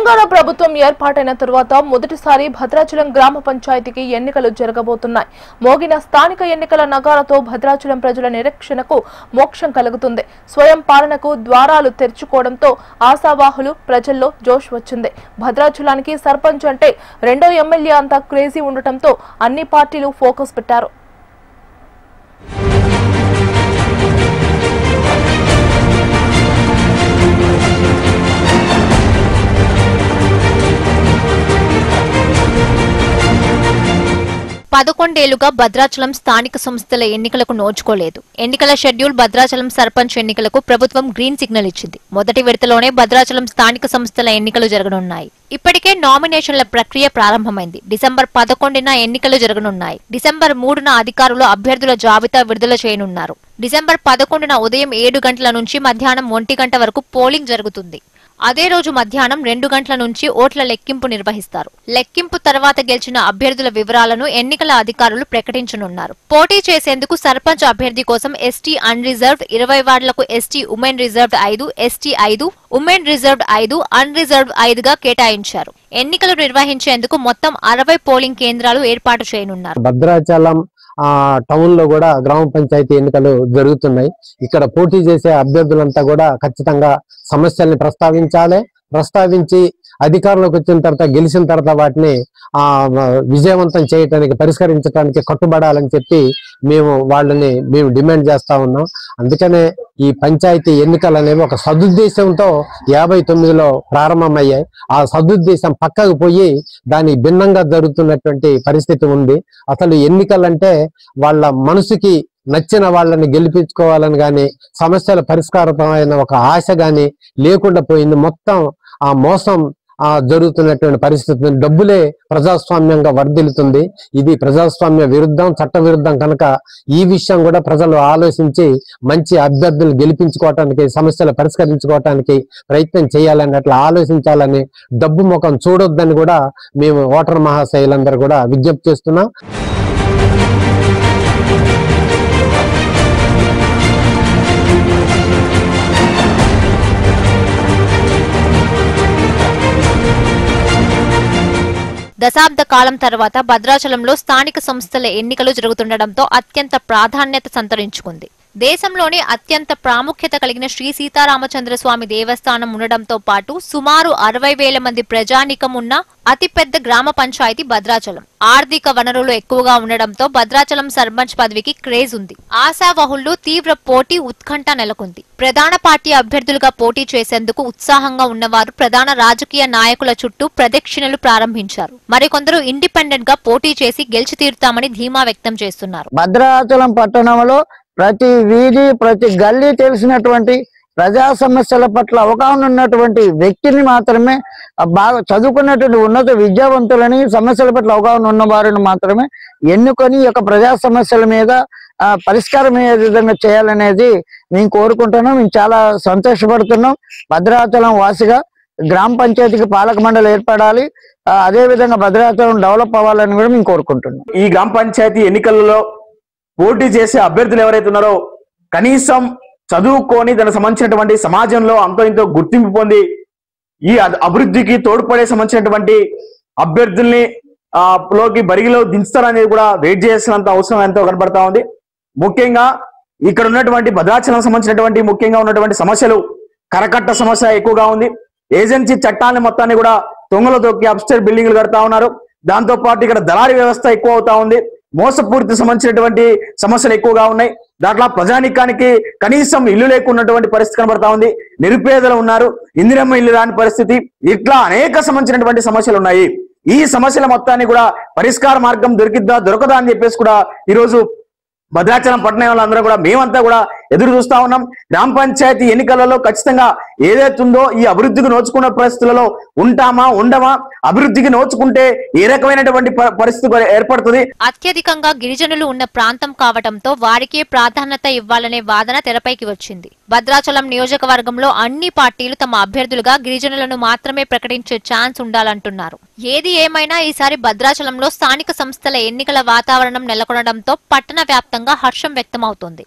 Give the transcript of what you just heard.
తెలంగాణ ప్రభుత్వం ఏర్పాటైన తరువాత మొదటిసారి భద్రాచలం గ్రామ పంచాయతీకి ఎన్నికలు జరగబోతున్నాయి. మోగిన స్థానిక ఎన్నికల నగారతో భద్రాచలం ప్రజల నిరీక్షణకు మోక్షం కలుగుతుంది. స్వయం పాలనకు ద్వారాలు తెరుచుకోవడంతో ఆశావాహులు ప్రజల్లో జోష్ వచ్చింది. భద్రాచలానికి సర్పంచ్ అంటే రెండో ఎమ్మెల్యే అంతా క్రేజీ ఉండటంతో అన్ని పార్టీలు ఫోకస్ పెట్టారు. పదకొండేళ్లుగా భద్రాచలం స్థానిక సంస్థల ఎన్నికలకు నోచుకోలేదు. ఎన్నికల షెడ్యూల్ భద్రాచలం సర్పంచ్ ఎన్నికలకు ప్రభుత్వం గ్రీన్ సిగ్నల్ ఇచ్చింది. మొదటి విడతలోనే భద్రాచలం స్థానిక సంస్థల ఎన్నికలు జరగనున్నాయి. ఇప్పటికే నామినేషన్ల ప్రక్రియ ప్రారంభమైంది. డిసెంబర్ 11న ఎన్నికలు జరగనున్నాయి. డిసెంబర్ 3న అధికారులు అభ్యర్థుల జాబితా విడుదల చేయనున్నారు. డిసెంబర్ 11న ఉదయం 7 గంటల నుంచి మధ్యాహ్నం 1 గంట వరకు పోలింగ్ జరుగుతుంది. అదే రోజు మధ్యాహ్నం 2 గంటల నుంచి ఓట్ల లెక్కింపు నిర్వహిస్తారు. లెక్కింపు తర్వాత గెలిచిన అభ్యర్థుల వివరాలను ఎన్నికల అధికారులు ప్రకటించనున్నారు. పోటీ చేసేందుకు సర్పంచ్ అభ్యర్థి కోసం ఎస్టీ అన్ రిజర్వ్డ్ 20 వార్డులకు ST women reserved 5, ST 5, women reserved 5, unreserved 5గా కేటాయించారు. ఎన్నికలు నిర్వహించేందుకు మొత్తం 60 పోలింగ్ కేంద్రాలు ఏర్పాటు చేయనున్నారు. భద్రాచలం టౌన్ లో కూడా గ్రామ పంచాయతీ ఎన్నికలు జరుగుతున్నాయి. ఇక్కడ పోటీ చేసే అభ్యర్థులంతా కూడా ఖచ్చితంగా సమస్యల్ని ప్రస్తావించి అధికారంలోకి వచ్చిన తర్వాత గెలిచిన తర్వాత వాటిని విజయవంతం చేయటానికి పరిష్కరించడానికి కట్టుబడాలని చెప్పి మేము డిమాండ్ చేస్తా ఉన్నాం. అందుకనే ఈ పంచాయతీ ఎన్నికలు అనేవి ఒక సదుద్దేశంతో 59లో ప్రారంభమయ్యాయి. ఆ సదుద్దేశం పక్కకు పోయి దానికి భిన్నంగా జరుగుతున్నటువంటి పరిస్థితి ఉంది. అసలు ఎన్నికలంటే వాళ్ళ మనసుకి నచ్చిన వాళ్ళని గెలిపించుకోవాలని గాని సమస్యల పరిష్కారమైన ఒక ఆశ గాని లేకుండా పోయింది. మొత్తం ఆ మోసం జరుగుతున్నటువంటి పరిస్థితి. డబ్బులే ప్రజాస్వామ్యంగా వర్ధిల్లుతుంది. ఇది ప్రజాస్వామ్య విరుద్ధం, చట్ట విరుద్ధం. కనుక ఈ విషయం కూడా ప్రజలు ఆలోచించి మంచి అభ్యర్థులు గెలిపించుకోవటానికి, సమస్యలు పరిష్కరించుకోవటానికి ప్రయత్నం చేయాలని, అట్లా ఆలోచించాలని, డబ్బు ముఖం చూడొద్దని కూడా మేము ఓటర్ మహాశయులందరూ కూడా విజ్ఞప్తి చేస్తున్నాం. దశాబ్ద కాలం తర్వాత భద్రాచలంలో స్థానిక సంస్థల ఎన్నికలు జరుగుతుండటంతో అత్యంత ప్రాధాన్యత సంతరించుకుంది. దేశంలోనే అత్యంత ప్రాముఖ్యత కలిగిన శ్రీ సీతారామచంద్రస్వామి దేవస్థానం ఉండడంతో పాటు సుమారు 60,000 మంది ప్రజానీకం ఉన్న అతిపెద్ద గ్రామ పంచాయతీ భద్రాచలం. ఆర్థిక వనరులు ఎక్కువగా ఉండడంతో భద్రాచలం సర్పంచ్ పదవికి క్రేజ్ ఉంది. ఆశావహుల్లో తీవ్ర పోటీ, ఉత్కంఠ నెలకొంది. ప్రధాన పార్టీ అభ్యర్థులుగా పోటీ చేసేందుకు ఉత్సాహంగా ఉన్నవారు ప్రధాన రాజకీయ నాయకుల చుట్టూ ప్రదక్షిణలు ప్రారంభించారు. మరికొందరు ఇండిపెండెంట్ గా పోటీ చేసి గెలిచి తీరుతామని ధీమా వ్యక్తం చేస్తున్నారు. భద్రాచలం పట్టణంలో ప్రతి వీధి, ప్రతి గల్లీ తెలిసినటువంటి ప్రజా సమస్యల పట్ల అవగాహన ఉన్నటువంటి వ్యక్తిని మాత్రమే, బాగా చదువుకున్నటువంటి ఉన్నత విద్యావంతులని, సమస్యల పట్ల అవగాహన ఉన్న వారిని మాత్రమే ఎన్నుకొని ఈ యొక్క ప్రజా సమస్యల మీద పరిష్కారం అయ్యే విధంగా చేయాలనేది మేము కోరుకుంటున్నాం. మేము చాలా సంతోషపడుతున్నాం. భద్రాచలం వాసిగా గ్రామ పంచాయతీకి పాలక మండలి ఏర్పడాలి, అదే విధంగా భద్రాచలం డెవలప్ అవ్వాలని కూడా మేము కోరుకుంటున్నాం. ఈ గ్రామ పంచాయతీ ఎన్నికలలో పోటీ చేసే అభ్యర్థులు ఎవరైతే ఉన్నారో కనీసం చదువుకొని దానికి సంబంధించినటువంటి సమాజంలో అంతో ఇంతో గుర్తింపు పొంది ఈ అభివృద్ధికి తోడ్పడే సంబంధించినటువంటి అభ్యర్థుల్ని బరిగిలో దించుతారనేది కూడా వెయిట్ చేయాల్సినంత అవసరం ఎంతో కనబడతా ఉంది. ముఖ్యంగా ఇక్కడ ఉన్నటువంటి భద్రాచలం సంబంధించినటువంటి ముఖ్యంగా ఉన్నటువంటి సమస్యలు, కరకట్ట సమస్య ఎక్కువగా ఉంది. ఏజెన్సీ చట్టాన్ని మొత్తాన్ని కూడా తొంగలో తొక్కి అప్స్టేర్ బిల్డింగ్లు కడతా ఉన్నారు. దాంతో పాటు ఇక్కడ దళారీ వ్యవస్థ ఎక్కువ అవుతా ఉంది. మోసపూరిత సంబంధించినటువంటి సమస్యలు ఎక్కువగా ఉన్నాయి. దాంట్లో ప్రజానికానికి కనీసం ఇల్లు లేకున్నటువంటి పరిస్థితి కనబడతా ఉంది. నిరుపేదలు ఉన్నారు, ఇందిరమ్మ ఇల్లు రాని పరిస్థితి, ఇట్లా అనేక సంబంధించినటువంటి సమస్యలు ఉన్నాయి. ఈ సమస్యల మొత్తాన్ని కూడా పరిష్కార మార్గం దొరకదా అని చెప్పేసి కూడా ఈరోజు భద్రాచలం పట్టణ వాళ్ళందరూ కూడా మేమంతా కూడా ఎదురు చూస్తా ఉన్నాం. గ్రామ పంచాయతీ ఎన్నికలలో ఖచ్చితంగా ఏదైతుందో ఈ అభివృద్ధికి నోచుకున్న పరిస్థితులలో ఉంటామా, ఉండమా, అభివృద్ధికి నోచుకుంటే ఏ రకమైనటువంటి పరిస్థితి ఏర్పడుతుంది. అత్యధికంగా గిరిజనులు ఉన్న ప్రాంతం కావడంతో వారికే ప్రాధాన్యత ఇవ్వాలనే వాదన తెరపైకి వచ్చింది. భద్రాచలం నియోజకవర్గంలో అన్ని పార్టీలు తమ అభ్యర్థులుగా గిరిజనులను మాత్రమే ప్రకటించే ఛాన్స్ ఉండాలంటున్నారు. ఏది ఏమైనా ఈసారి భద్రాచలంలో స్థానిక సంస్థల ఎన్నికల వాతావరణం నెలకొనడంతో పట్టణ వ్యాప్తంగా హర్షం వ్యక్తమవుతోంది.